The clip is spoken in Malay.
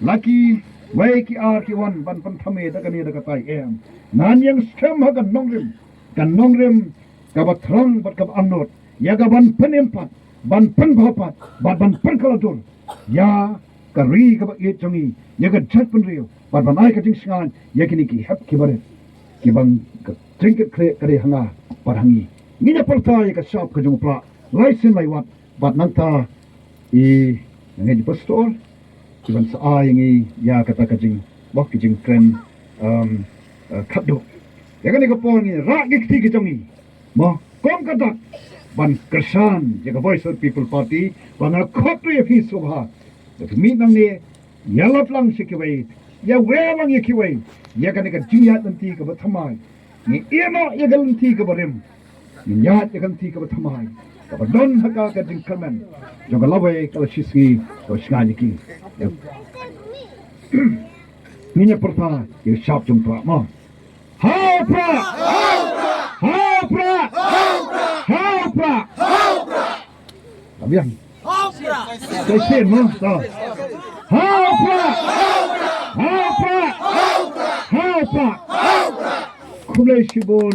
Laki wai ki ar ki wan ban pan thame da kani da katai em nan yang stem ha kan nongrim ka ba thrang bat ka amnot ya ga ban pen empat ban pen bhapat ban pen kaladur ya ka ri ka ba ye chongi ya ga chat pen rio ban ai ka jing singan ya kini ki hap ki bare ki bang ka trinket kre hanga parhangi nginya parta ya ka shop ka jung pra license lai wat bat nanta I ngai di pastor kiban sa ay ya kata kajing bok kijing kren khaddo ya kan ko pon ni ra gikti kijongi mo kom kata ban kersan ya voice of people party ban khotru ya fi sobha the mi nang ni ya lap lang sikwai ya welang yikwai ya kan ka jingya tanti ka thamai ni Iehnoh ya galanti ka barim ni ya galanti ka thamai ka don haka ka jing kamen joga lawe ka sisi ko shngani ki Ninya pertama, ya siap jumpa mah. Haupra, haupra, haupra, haupra. Tabiang. Haupra. Saya mah, tahu. Haupra, haupra, haupra, haupra. Kulai sibun.